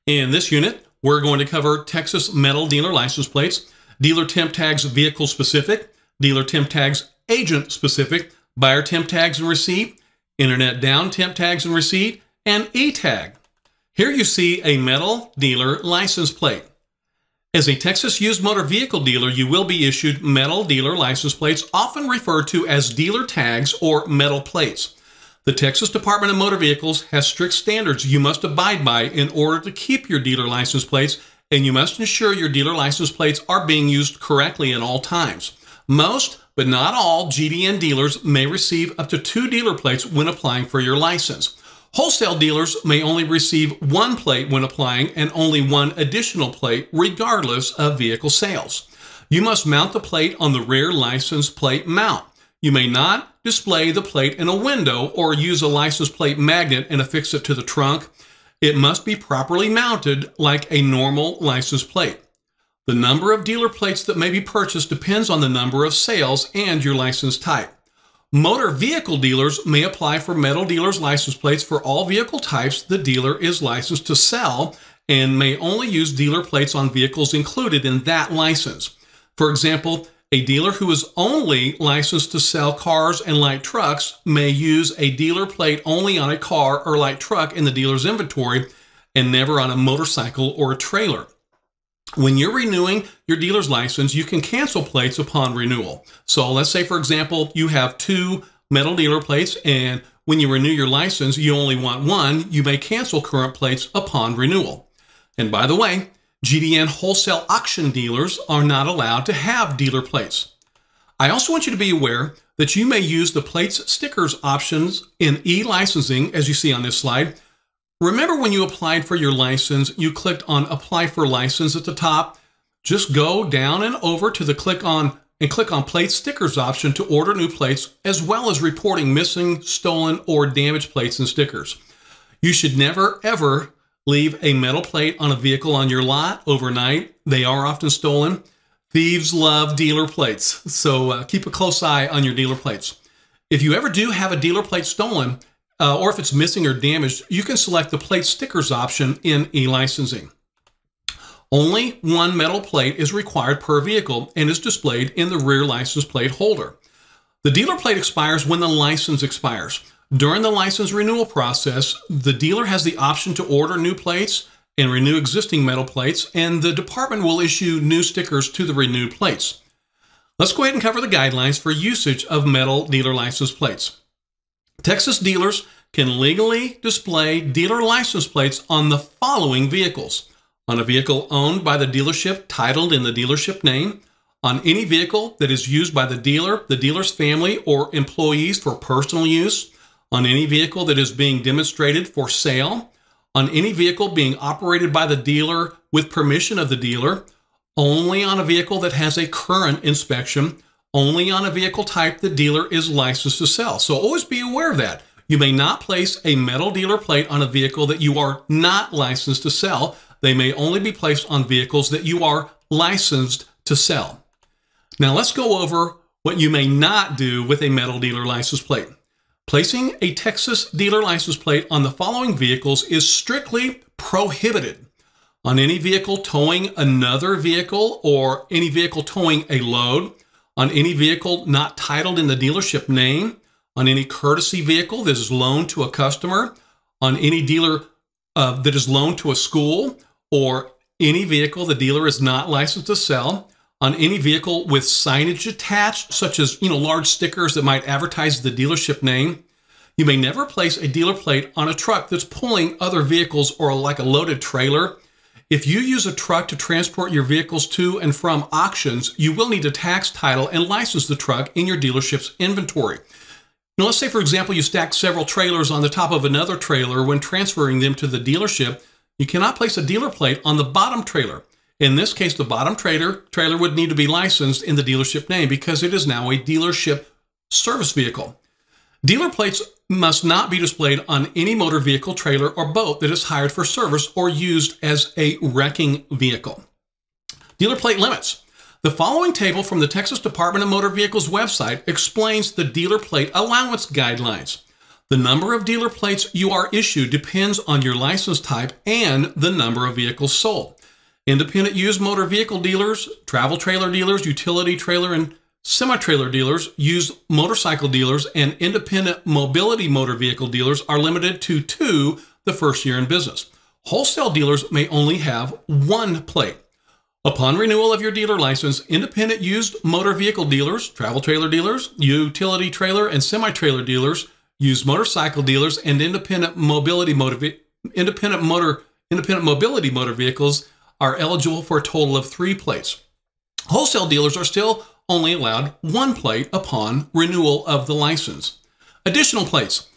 In this unit, we're going to cover Texas metal dealer license plates, dealer temp tags vehicle specific, dealer temp tags agent specific, buyer temp tags and receipt, internet down temp tags and receipt, and eTAG. Here you see a metal dealer license plate. As a Texas used motor vehicle dealer, you will be issued metal dealer license plates, often referred to as dealer tags or metal plates. The Texas Department of Motor Vehicles has strict standards you must abide by in order to keep your dealer license plates, and you must ensure your dealer license plates are being used correctly at all times. Most, but not all, GDN dealers may receive up to 2 dealer plates when applying for your license. Wholesale dealers may only receive 1 plate when applying and only 1 additional plate regardless of vehicle sales. You must mount the plate on the rear license plate mount. You may not display the plate in a window or use a license plate magnet and affix it to the trunk. It must be properly mounted like a normal license plate. The number of dealer plates that may be purchased depends on the number of sales and your license type. Motor vehicle dealers may apply for metal dealer's license plates for all vehicle types the dealer is licensed to sell and may only use dealer plates on vehicles included in that license. For example, a dealer who is only licensed to sell cars and light trucks may use a dealer plate only on a car or light truck in the dealer's inventory and never on a motorcycle or a trailer. When you're renewing your dealer's license, you can cancel plates upon renewal. So let's say, for example, you have 2 metal dealer plates, and when you renew your license, you only want 1. You may cancel current plates upon renewal. And by the way, GDN wholesale auction dealers are not allowed to have dealer plates. I also want you to be aware that you may use the plates stickers options in e-licensing, as you see on this slide. Remember when you applied for your license, you clicked on Apply for License at the top. Just go down and over to the click on Plate Stickers option to order new plates, as well as reporting missing, stolen, or damaged plates and stickers. You should never, ever leave a metal plate on a vehicle on your lot overnight. They are often stolen. Thieves love dealer plates, so keep a close eye on your dealer plates. If you ever do have a dealer plate stolen, or if it's missing or damaged, you can select the plate stickers option in e-licensing. Only 1 metal plate is required per vehicle and is displayed in the rear license plate holder. The dealer plate expires when the license expires. During the license renewal process, the dealer has the option to order new plates and renew existing metal plates, and the department will issue new stickers to the renewed plates. Let's go ahead and cover the guidelines for usage of metal dealer license plates. Texas dealers can legally display dealer license plates on the following vehicles: on a vehicle owned by the dealership titled in the dealership name, on any vehicle that is used by the dealer, the dealer's family, or employees for personal use, on any vehicle that is being demonstrated for sale, on any vehicle being operated by the dealer with permission of the dealer, only on a vehicle that has a current inspection, only on a vehicle type the dealer is licensed to sell. So always be aware of that. You may not place a metal dealer plate on a vehicle that you are not licensed to sell. They may only be placed on vehicles that you are licensed to sell. Now let's go over what you may not do with a metal dealer license plate. Placing a Texas dealer license plate on the following vehicles is strictly prohibited: on any vehicle towing another vehicle or any vehicle towing a load, on any vehicle not titled in the dealership name, on any courtesy vehicle that is loaned to a customer, on any dealer that is loaned to a school, or any vehicle the dealer is not licensed to sell, on any vehicle with signage attached, such as large stickers that might advertise the dealership name. You may never place a dealer plate on a truck that's pulling other vehicles or like a loaded trailer. If you use a truck to transport your vehicles to and from auctions, you will need to tax, title, and license the truck in your dealership's inventory. Now, let's say, for example, you stack several trailers on the top of another trailer. When transferring them to the dealership, you cannot place a dealer plate on the bottom trailer. In this case, the bottom trailer would need to be licensed in the dealership name because it is now a dealership service vehicle. Dealer plates must not be displayed on any motor vehicle, trailer, or boat that is hired for service or used as a wrecking vehicle. Dealer plate limits. The following table from the Texas Department of Motor Vehicles website explains the dealer plate allowance guidelines. The number of dealer plates you are issued depends on your license type and the number of vehicles sold. Independent used motor vehicle dealers, travel trailer dealers, utility trailer and semi-trailer dealers, used motorcycle dealers, and independent mobility motor vehicle dealers are limited to 2 the first year in business. Wholesale dealers may only have 1 plate. Upon renewal of your dealer license, independent used motor vehicle dealers, travel trailer dealers, utility trailer and semi-trailer dealers, used motorcycle dealers, and independent mobility motor vehicles are eligible for a total of 3 plates. Wholesale dealers are still only allowed 1 plate upon renewal of the license. Additional plates.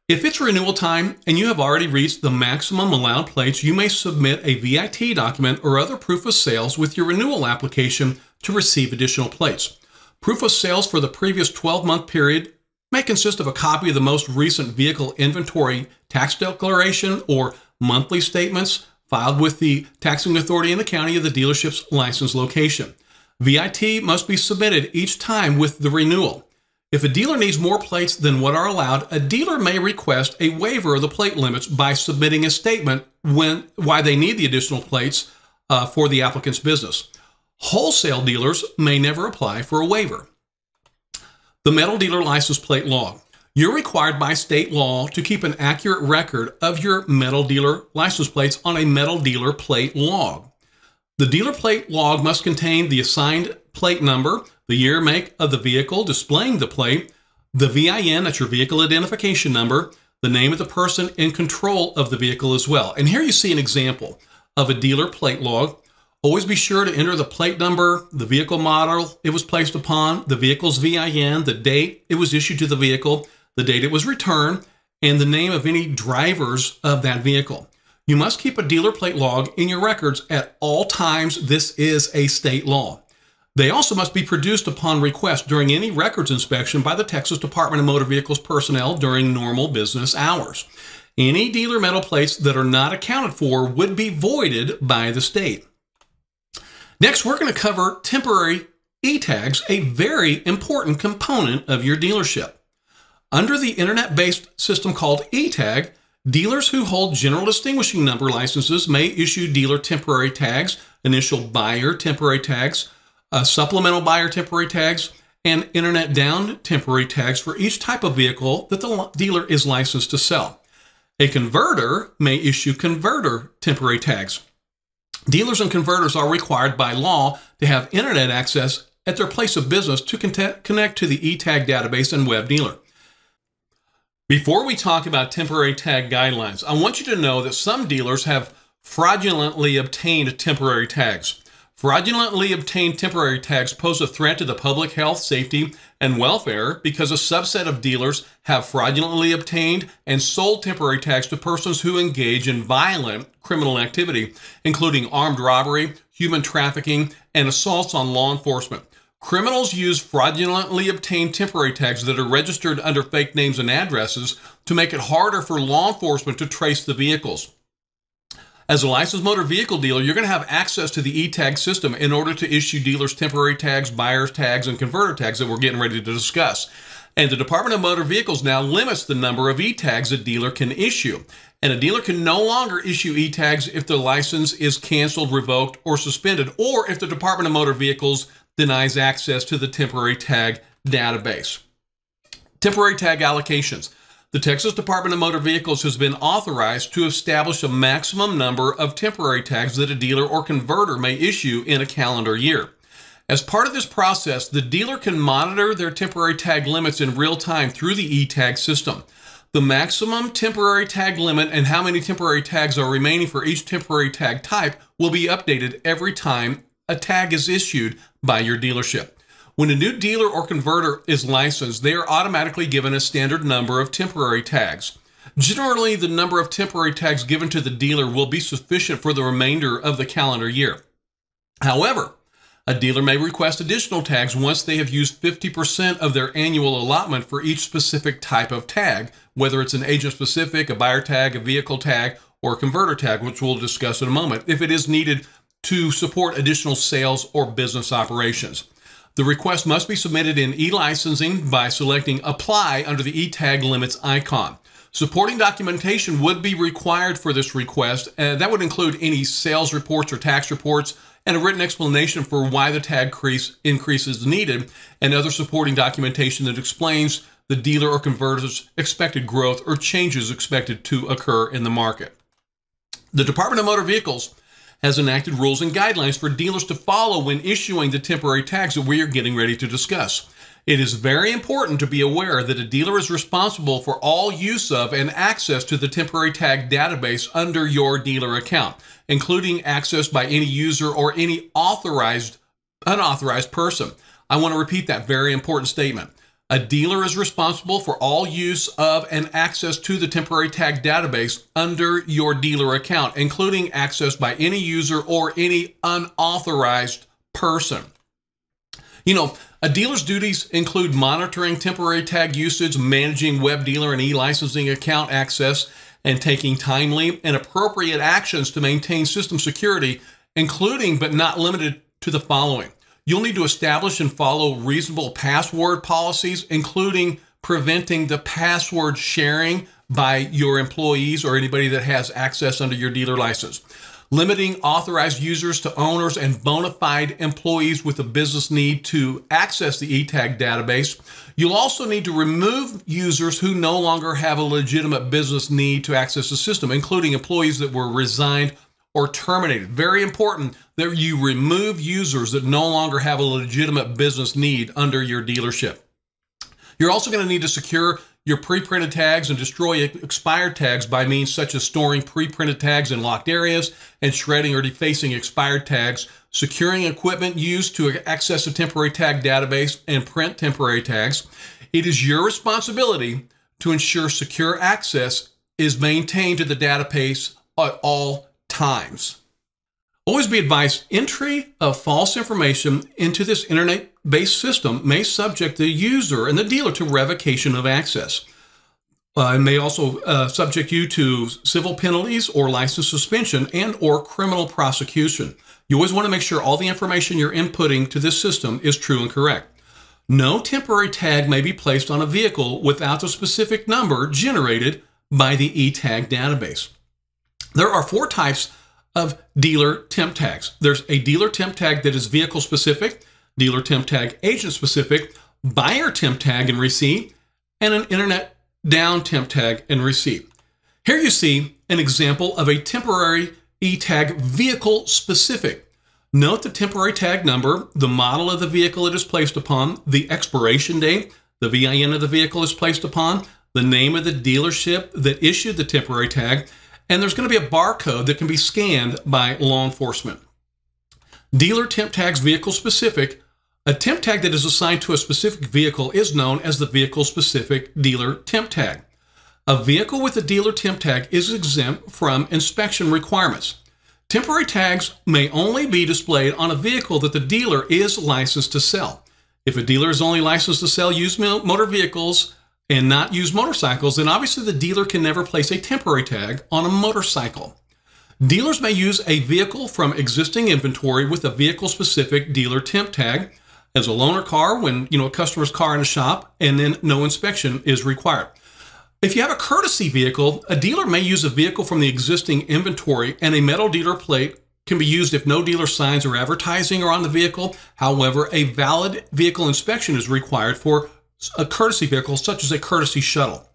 If it's renewal time and you have already reached the maximum allowed plates, you may submit a VIT document or other proof of sales with your renewal application to receive additional plates. Proof of sales for the previous 12-month period may consist of a copy of the most recent vehicle inventory tax declaration or monthly statements filed with the taxing authority in the county of the dealership's license location. VIT must be submitted each time with the renewal. If a dealer needs more plates than what are allowed, a dealer may request a waiver of the plate limits by submitting a statement why they need the additional plates for the applicant's business. Wholesale dealers may never apply for a waiver. The metal dealer license plate log. You're required by state law to keep an accurate record of your metal dealer license plates on a metal dealer plate log. The dealer plate log must contain the assigned plate number, the year, make of the vehicle displaying the plate, the VIN, that's your vehicle identification number, the name of the person in control of the vehicle as well. And here you see an example of a dealer plate log. Always be sure to enter the plate number, the vehicle model it was placed upon, the vehicle's VIN, the date it was issued to the vehicle, the date it was returned, and the name of any drivers of that vehicle. You must keep a dealer plate log in your records at all times. This is a state law. They also must be produced upon request during any records inspection by the Texas Department of Motor Vehicles personnel during normal business hours. Any dealer metal plates that are not accounted for would be voided by the state. Next, we're going to cover temporary eTAGs, a very important component of your dealership. Under the internet-based system called eTAG, dealers who hold general distinguishing number licenses may issue dealer temporary tags, initial buyer temporary tags, supplemental buyer temporary tags, and internet down temporary tags for each type of vehicle that the dealer is licensed to sell. A converter may issue converter temporary tags. Dealers and converters are required by law to have internet access at their place of business to connect to the eTAG database and web dealer. Before we talk about temporary tag guidelines, I want you to know that some dealers have fraudulently obtained temporary tags. Fraudulently obtained temporary tags pose a threat to the public health, safety, and welfare because a subset of dealers have fraudulently obtained and sold temporary tags to persons who engage in violent criminal activity, including armed robbery, human trafficking, and assaults on law enforcement. Criminals use fraudulently obtained temporary tags that are registered under fake names and addresses to make it harder for law enforcement to trace the vehicles. As a licensed motor vehicle dealer, you're going to have access to the eTAG system in order to issue dealers temporary tags, buyers tags, and converter tags that we're getting ready to discuss. And the Department of Motor Vehicles now limits the number of eTAGs a dealer can issue. And a dealer can no longer issue eTAGs if the license is canceled, revoked, or suspended, or if the Department of Motor Vehicles denies access to the temporary tag database. Temporary tag allocations. The Texas Department of Motor Vehicles has been authorized to establish a maximum number of temporary tags that a dealer or converter may issue in a calendar year. As part of this process, the dealer can monitor their temporary tag limits in real time through the eTAG system. The maximum temporary tag limit and how many temporary tags are remaining for each temporary tag type will be updated every time a tag is issued by your dealership. When a new dealer or converter is licensed, they are automatically given a standard number of temporary tags. Generally, the number of temporary tags given to the dealer will be sufficient for the remainder of the calendar year. However, a dealer may request additional tags once they have used 50% of their annual allotment for each specific type of tag, whether it's an agent-specific, a buyer tag, a vehicle tag, or a converter tag, which we'll discuss in a moment, if it is needed to support additional sales or business operations. The request must be submitted in e-licensing by selecting Apply under the eTAG Limits icon. Supporting documentation would be required for this request. That would include any sales reports or tax reports and a written explanation for why the tag increase is needed, and other supporting documentation that explains the dealer or converter's expected growth or changes expected to occur in the market. The Department of Motor Vehicles has enacted rules and guidelines for dealers to follow when issuing the temporary tags that we are getting ready to discuss. It is very important to be aware that a dealer is responsible for all use of and access to the temporary tag database under your dealer account, including access by any user or any unauthorized person. I want to repeat that very important statement. A dealer is responsible for all use of and access to the temporary tag database under your dealer account, including access by any user or any unauthorized person. You know, a dealer's duties include monitoring temporary tag usage, managing web dealer and e-licensing account access, and taking timely and appropriate actions to maintain system security, including but not limited to the following. You'll need to establish and follow reasonable password policies, including preventing the password sharing by your employees or anybody that has access under your dealer license. Limiting authorized users to owners and bona fide employees with a business need to access the eTAG database. You'll also need to remove users who no longer have a legitimate business need to access the system, including employees that were resigned or terminated. Very important that you remove users that no longer have a legitimate business need under your dealership. You're also going to need to secure your pre-printed tags and destroy expired tags by means such as storing pre-printed tags in locked areas and shredding or defacing expired tags, securing equipment used to access a temporary tag database and print temporary tags. It is your responsibility to ensure secure access is maintained to the database at all times. Always be advised, entry of false information into this internet-based system may subject the user and the dealer to revocation of access. It may also subject you to civil penalties or license suspension and or criminal prosecution. You always want to make sure all the information you're inputting to this system is true and correct. No temporary tag may be placed on a vehicle without the specific number generated by the eTAG database. There are 4 types of dealer temp tags. There's a dealer temp tag that is vehicle specific, dealer temp tag agent specific, buyer temp tag and receipt, and an internet down temp tag and receipt. Here you see an example of a temporary eTAG vehicle specific. Note the temporary tag number, the model of the vehicle it is placed upon, the expiration date, the VIN of the vehicle is placed upon, the name of the dealership that issued the temporary tag, and there's going to be a barcode that can be scanned by law enforcement. Dealer temp tags vehicle specific. A temp tag that is assigned to a specific vehicle is known as the vehicle specific dealer temp tag. A vehicle with a dealer temp tag is exempt from inspection requirements. Temporary tags may only be displayed on a vehicle that the dealer is licensed to sell. If a dealer is only licensed to sell used motor vehicles and not used motorcycles, then obviously the dealer can never place a temporary tag on a motorcycle. Dealers may use a vehicle from existing inventory with a vehicle-specific dealer temp tag as a loaner car when a customer's car in a shop, and then no inspection is required. If you have a courtesy vehicle, a dealer may use a vehicle from the existing inventory, and a metal dealer plate can be used if no dealer signs or advertising are on the vehicle. However, a valid vehicle inspection is required for a courtesy vehicle, such as a courtesy shuttle.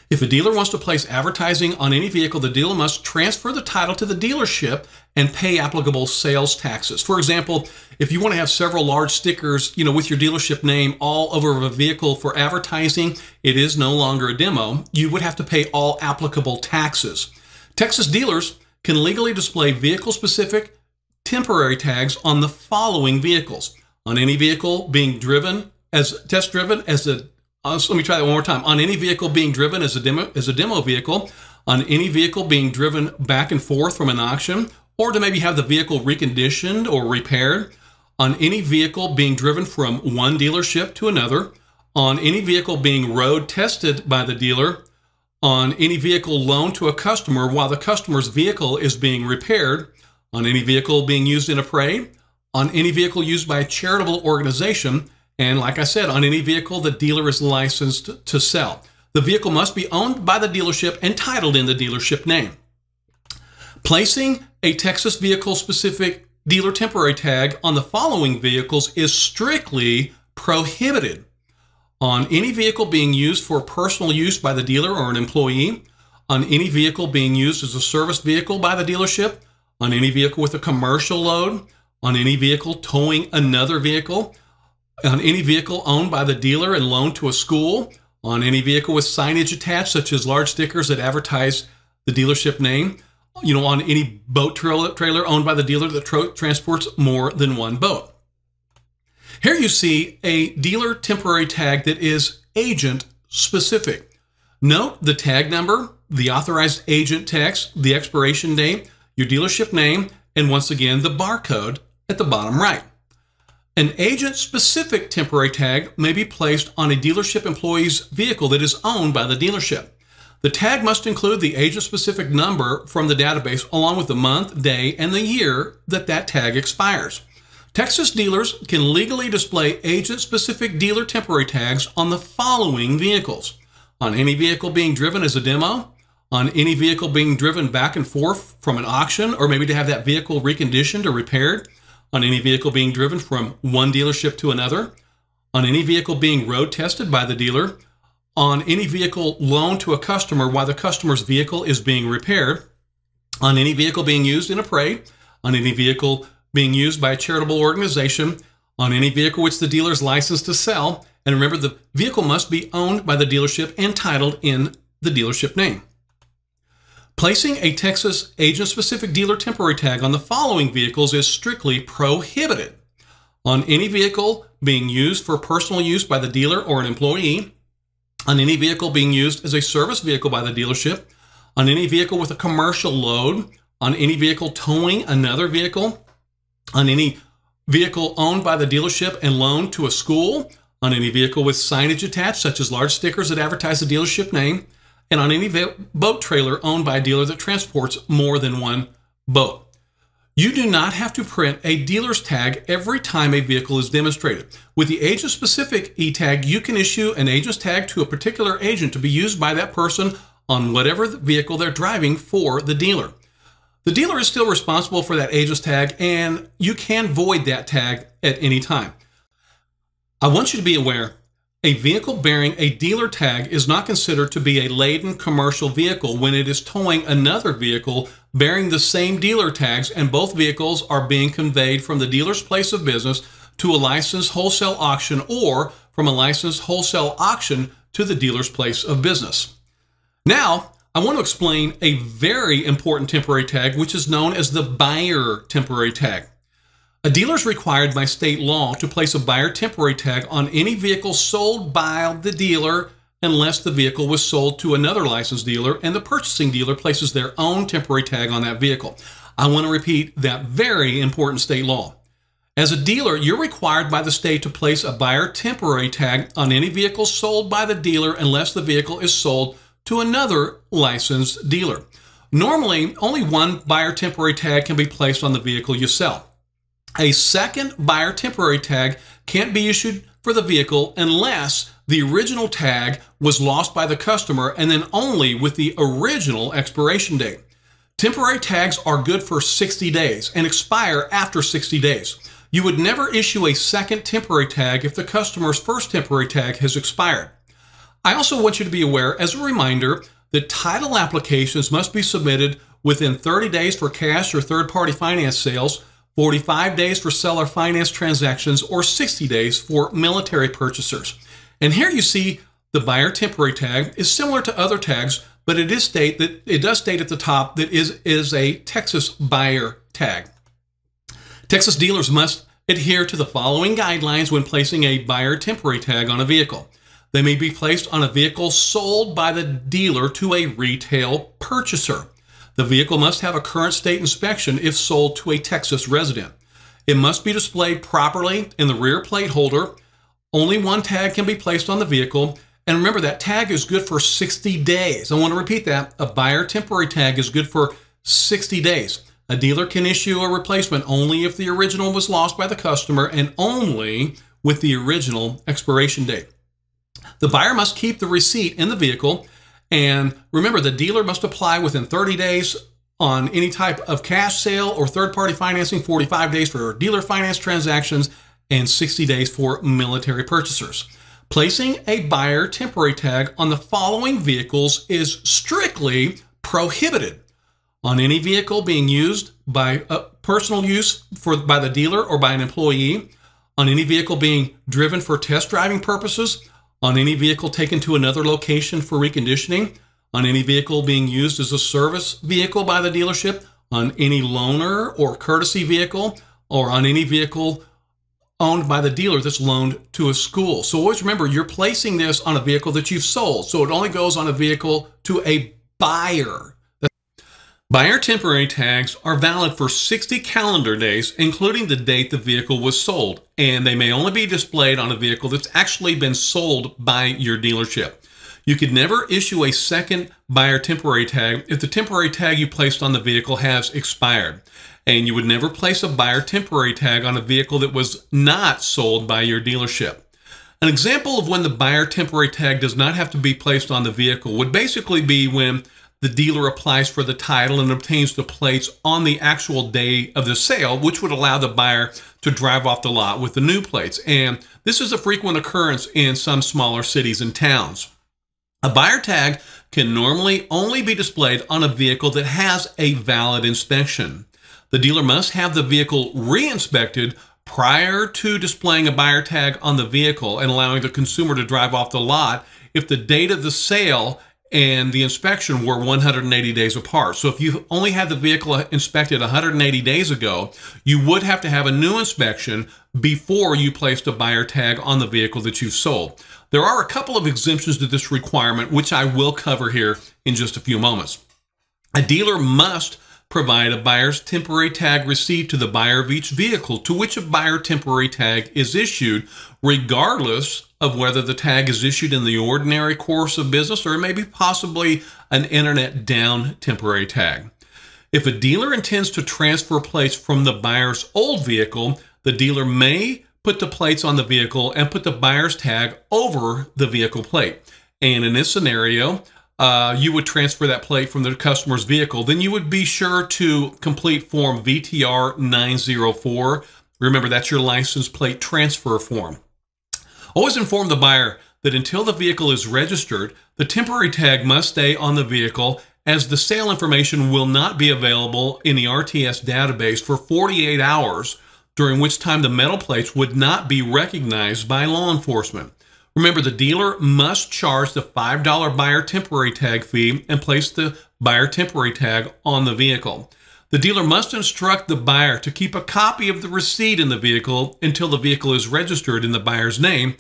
If a dealer wants to place advertising on any vehicle, the dealer must transfer the title to the dealership and pay applicable sales taxes. For example, if you want to have several large stickers, with your dealership name all over a vehicle for advertising, it is no longer a demo. You would have to pay all applicable taxes. Texas dealers can legally display vehicle-specific temporary tags on the following vehicles: on any vehicle being driven let me try that one more time. On any vehicle being driven as a demo vehicle, on any vehicle being driven back and forth from an auction, or to maybe have the vehicle reconditioned or repaired, on any vehicle being driven from one dealership to another, on any vehicle being road tested by the dealer, on any vehicle loaned to a customer while the customer's vehicle is being repaired, on any vehicle being used in a parade, on any vehicle used by a charitable organization, and like I said, on any vehicle the dealer is licensed to sell. The vehicle must be owned by the dealership and titled in the dealership name. Placing a Texas vehicle-specific dealer temporary tag on the following vehicles is strictly prohibited. On any vehicle being used for personal use by the dealer or an employee, on any vehicle being used as a service vehicle by the dealership, on any vehicle with a commercial load, on any vehicle towing another vehicle, on any vehicle owned by the dealer and loaned to a school, on any vehicle with signage attached, such as large stickers that advertise the dealership name, on any boat trailer owned by the dealer that transports more than one boat. Here you see a dealer temporary tag that is agent specific. Note the tag number, the authorized agent text, the expiration date, your dealership name, and once again, the barcode at the bottom right. An agent-specific temporary tag may be placed on a dealership employee's vehicle that is owned by the dealership. The tag must include the agent-specific number from the database along with the month, day, and the year that tag expires. Texas dealers can legally display agent-specific dealer temporary tags on the following vehicles: on any vehicle being driven as a demo, on any vehicle being driven back and forth from an auction, or maybe to have that vehicle reconditioned or repaired, on any vehicle being driven from one dealership to another, on any vehicle being road tested by the dealer, on any vehicle loaned to a customer while the customer's vehicle is being repaired, on any vehicle being used in a parade, on any vehicle being used by a charitable organization, on any vehicle which the dealer is licensed to sell. And remember, the vehicle must be owned by the dealership and titled in the dealership name. Placing a Texas agent-specific dealer temporary tag on the following vehicles is strictly prohibited: on any vehicle being used for personal use by the dealer or an employee, on any vehicle being used as a service vehicle by the dealership, on any vehicle with a commercial load, on any vehicle towing another vehicle, on any vehicle owned by the dealership and loaned to a school, on any vehicle with signage attached, such as large stickers that advertise the dealership name, and on any boat trailer owned by a dealer that transports more than one boat. You do not have to print a dealer's tag every time a vehicle is demonstrated. With the agent-specific eTAG, you can issue an agent's tag to a particular agent to be used by that person on whatever vehicle they're driving for the dealer. The dealer is still responsible for that agent's tag, and you can void that tag at any time. I want you to be aware, a vehicle bearing a dealer tag is not considered to be a laden commercial vehicle when it is towing another vehicle bearing the same dealer tags, and both vehicles are being conveyed from the dealer's place of business to a licensed wholesale auction, or from a licensed wholesale auction to the dealer's place of business. Now, I want to explain a very important temporary tag, which is known as the buyer temporary tag. A dealer is required by state law to place a buyer temporary tag on any vehicle sold by the dealer unless the vehicle was sold to another licensed dealer and the purchasing dealer places their own temporary tag on that vehicle. I want to repeat that very important state law. As a dealer, you're required by the state to place a buyer temporary tag on any vehicle sold by the dealer unless the vehicle is sold to another licensed dealer. Normally, only one buyer temporary tag can be placed on the vehicle you sell. A second buyer temporary tag can't be issued for the vehicle unless the original tag was lost by the customer, and then only with the original expiration date. Temporary tags are good for 60 days and expire after 60 days. You would never issue a second temporary tag if the customer's first temporary tag has expired. I also want you to be aware, as a reminder, that title applications must be submitted within 30 days for cash or third-party finance sales, 45 days for seller finance transactions, or 60 days for military purchasers. And here you see the buyer temporary tag is similar to other tags, but it does state at the top that is a Texas buyer tag. Texas dealers must adhere to the following guidelines when placing a buyer temporary tag on a vehicle. They may be placed on a vehicle sold by the dealer to a retail purchaser. The vehicle must have a current state inspection if sold to a Texas resident. It must be displayed properly in the rear plate holder. Only one tag can be placed on the vehicle. And remember, that tag is good for 60 days. I want to repeat that. A buyer temporary tag is good for 60 days. A dealer can issue a replacement only if the original was lost by the customer and only with the original expiration date. The buyer must keep the receipt in the vehicle, and remember, the dealer must apply within 30 days on any type of cash sale or third-party financing, 45 days for dealer finance transactions, and 60 days for military purchasers. Placing a buyer temporary tag on the following vehicles is strictly prohibited: on any vehicle being used by personal use by the dealer or by an employee, on any vehicle being driven for test driving purposes, on any vehicle taken to another location for reconditioning, on any vehicle being used as a service vehicle by the dealership, on any loaner or courtesy vehicle, or on any vehicle owned by the dealer that's loaned to a school. So always remember, you're placing this on a vehicle that you've sold. So it only goes on a vehicle to a buyer. Buyer temporary tags are valid for 60 calendar days, including the date the vehicle was sold, and they may only be displayed on a vehicle that's actually been sold by your dealership. You could never issue a second buyer temporary tag if the temporary tag you placed on the vehicle has expired. And you would never place a buyer temporary tag on a vehicle that was not sold by your dealership. An example of when the buyer temporary tag does not have to be placed on the vehicle would basically be when the dealer applies for the title and obtains the plates on the actual day of the sale, which would allow the buyer to drive off the lot with the new plates. And this is a frequent occurrence in some smaller cities and towns. A buyer tag can normally only be displayed on a vehicle that has a valid inspection. The dealer must have the vehicle re-inspected prior to displaying a buyer tag on the vehicle and allowing the consumer to drive off the lot if the date of the sale and the inspection were 180 days apart. So if you only had the vehicle inspected 180 days ago, you would have to have a new inspection before you placed a buyer tag on the vehicle that you've sold. There are a couple of exemptions to this requirement, which I will cover here in just a few moments. A dealer must provide a buyer's temporary tag receipt to the buyer of each vehicle to which a buyer temporary tag is issued, regardless of whether the tag is issued in the ordinary course of business or maybe possibly an internet down temporary tag. If a dealer intends to transfer plates from the buyer's old vehicle, the dealer may put the plates on the vehicle and put the buyer's tag over the vehicle plate. And in this scenario, you would transfer that plate from the customer's vehicle. Then you would be sure to complete form VTR 904. Remember, that's your license plate transfer form. Always inform the buyer that until the vehicle is registered, the temporary tag must stay on the vehicle, as the sale information will not be available in the RTS database for 48 hours, during which time the metal plates would not be recognized by law enforcement. Remember, the dealer must charge the $5 buyer temporary tag fee and place the buyer temporary tag on the vehicle. The dealer must instruct the buyer to keep a copy of the receipt in the vehicle until the vehicle is registered in the buyer's name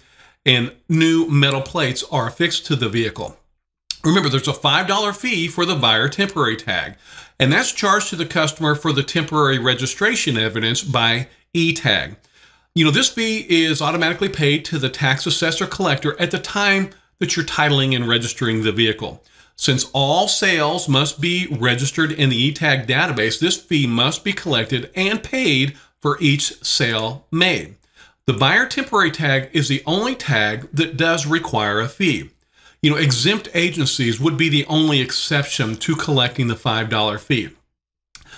and new metal plates are affixed to the vehicle. Remember, there's a $5 fee for the buyer temporary tag, and that's charged to the customer for the temporary registration evidence by eTAG. This fee is automatically paid to the tax assessor collector at the time that you're titling and registering the vehicle. Since all sales must be registered in the eTAG database, this fee must be collected and paid for each sale made. The buyer temporary tag is the only tag that does require a fee. Exempt agencies would be the only exception to collecting the $5 fee.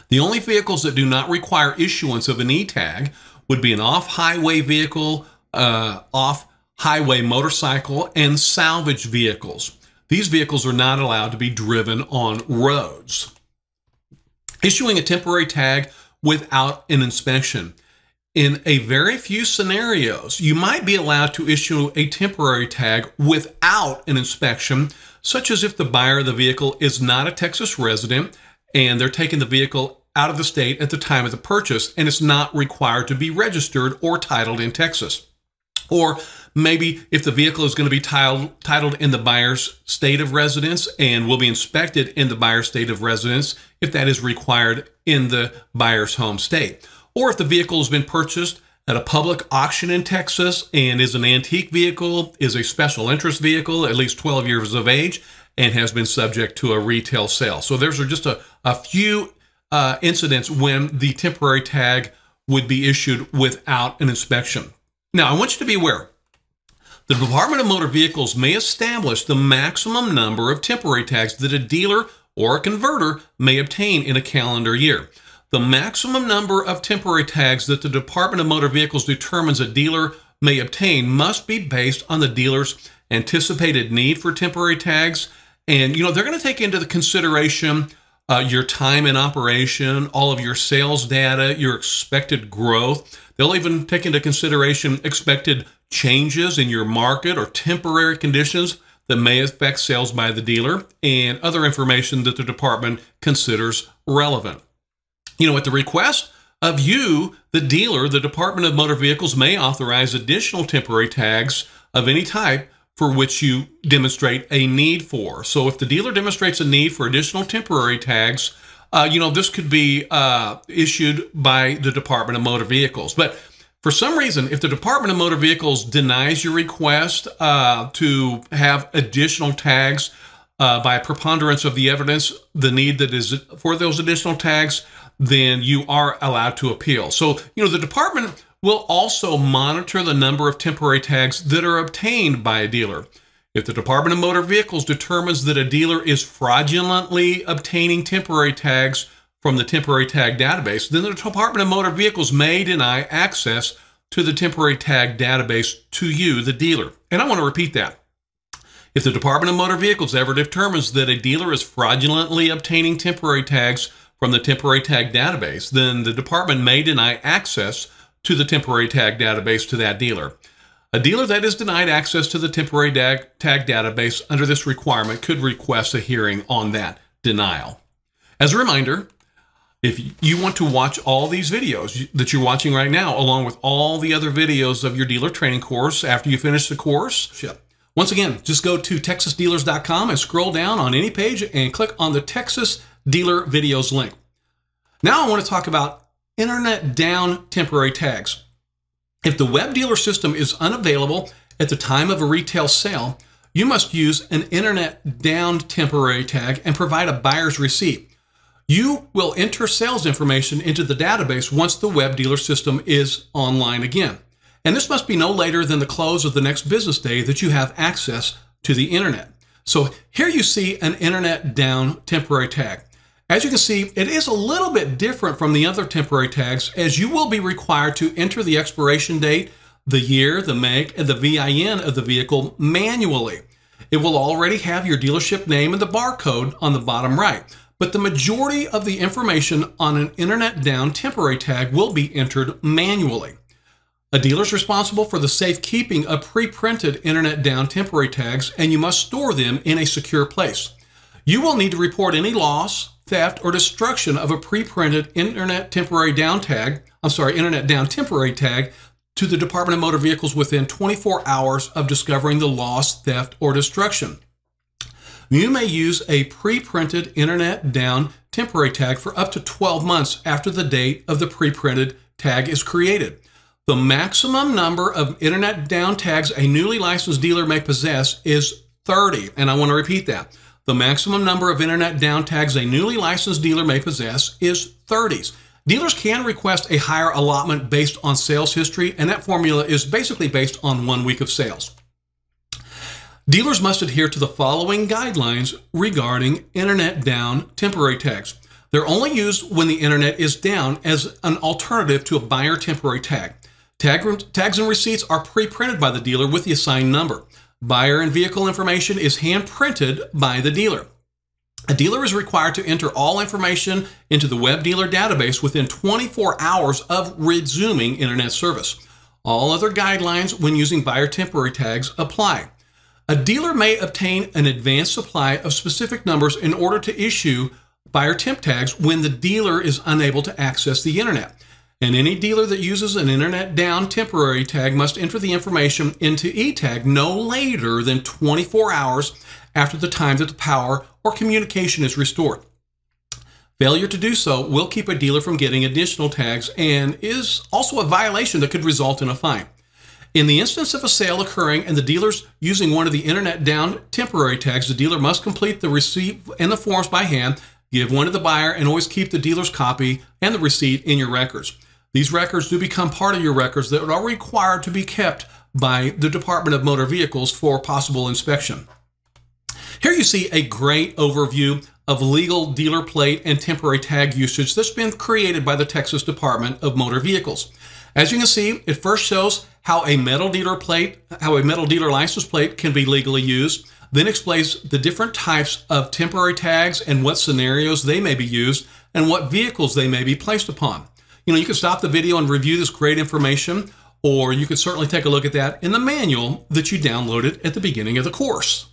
The only vehicles that do not require issuance of an eTAG would be an off-highway vehicle, off-highway motorcycle, and salvage vehicles. These vehicles are not allowed to be driven on roads. Issuing a temporary tag without an inspection. In a very few scenarios, you might be allowed to issue a temporary tag without an inspection, such as if the buyer of the vehicle is not a Texas resident and they're taking the vehicle out of the state at the time of the purchase and it's not required to be registered or titled in Texas. Or maybe if the vehicle is going to be titled in the buyer's state of residence and will be inspected in the buyer's state of residence if that is required in the buyer's home state. Or if the vehicle has been purchased at a public auction in Texas and is an antique vehicle, is a special interest vehicle, at least 12 years of age, and has been subject to a retail sale. So there's just a few incidents when the temporary tag would be issued without an inspection. Now, I want you to be aware. The Department of Motor Vehicles may establish the maximum number of temporary tags that a dealer or a converter may obtain in a calendar year. The maximum number of temporary tags that the Department of Motor Vehicles determines a dealer may obtain must be based on the dealer's anticipated need for temporary tags. And, they're going to take into consideration your time in operation, all of your sales data, your expected growth. They'll even take into consideration expected changes in your market or temporary conditions that may affect sales by the dealer and other information that the department considers relevant. At the request of you, the dealer, the Department of Motor Vehicles may authorize additional temporary tags of any type for which you demonstrate a need for. So if the dealer demonstrates a need for additional temporary tags, this could be issued by the Department of Motor Vehicles. But for some reason, if the Department of Motor Vehicles denies your request to have additional tags by preponderance of the evidence, the need that is for those additional tags, then you are allowed to appeal. So, the department will also monitor the number of temporary tags that are obtained by a dealer. If the Department of Motor Vehicles determines that a dealer is fraudulently obtaining temporary tags from the temporary tag database, then the Department of Motor Vehicles may deny access to the temporary tag database to you, the dealer. And I want to repeat that. If the Department of Motor Vehicles ever determines that a dealer is fraudulently obtaining temporary tags from the temporary tag database, then the department may deny access to the temporary tag database to that dealer. A dealer that is denied access to the temporary tag database under this requirement could request a hearing on that denial. As a reminder, if you want to watch all these videos that you're watching right now, along with all the other videos of your dealer training course after you finish the course, once again, just go to TexasDealers.com and scroll down on any page and click on the Texas Dealer Videos link. Now I want to talk about Internet Down temporary tags. If the web dealer system is unavailable at the time of a retail sale, you must use an Internet Down temporary tag and provide a buyer's receipt. You will enter sales information into the database once the web dealer system is online again. And this must be no later than the close of the next business day that you have access to the internet. So here you see an Internet Down temporary tag. As you can see, it is a little bit different from the other temporary tags, as you will be required to enter the expiration date, the year, the make, and the VIN of the vehicle manually. It will already have your dealership name and the barcode on the bottom right, but the majority of the information on an Internet Down temporary tag will be entered manually. A dealer is responsible for the safekeeping of pre-printed Internet Down temporary tags, and you must store them in a secure place. You will need to report any loss, theft, or destruction of a pre-printed Internet Down temporary tag to the Department of Motor Vehicles within 24 hours of discovering the loss, theft, or destruction. You may use a pre-printed Internet Down temporary tag for up to 12 months after the date of the pre-printed tag is created. The maximum number of Internet Down tags a newly licensed dealer may possess is 30, and I want to repeat that. The maximum number of Internet Down tags a newly licensed dealer may possess is 30. Dealers can request a higher allotment based on sales history, and that formula is basically based on 1 week of sales. Dealers must adhere to the following guidelines regarding Internet Down temporary tags. They're only used when the internet is down as an alternative to a buyer temporary tag. Tags and receipts are pre-printed by the dealer with the assigned number. Buyer and vehicle information is hand-printed by the dealer. A dealer is required to enter all information into the web dealer database within 24 hours of resuming internet service. All other guidelines when using buyer temporary tags apply. A dealer may obtain an advanced supply of specific numbers in order to issue buyer temp tags when the dealer is unable to access the internet. And any dealer that uses an Internet Down temporary tag must enter the information into eTAG no later than 24 hours after the time that the power or communication is restored. Failure to do so will keep a dealer from getting additional tags and is also a violation that could result in a fine. In the instance of a sale occurring and the dealer's using one of the Internet Down temporary tags, the dealer must complete the receipt and the forms by hand, give one to the buyer, and always keep the dealer's copy and the receipt in your records. These records do become part of your records that are required to be kept by the Department of Motor Vehicles for possible inspection. Here you see a great overview of legal dealer plate and temporary tag usage that's been created by the Texas Department of Motor Vehicles. As you can see, it first shows how a metal dealer license plate can be legally used, then explains the different types of temporary tags and what scenarios they may be used and what vehicles they may be placed upon. You can stop the video and review this great information, or you could certainly take a look at that in the manual that you downloaded at the beginning of the course.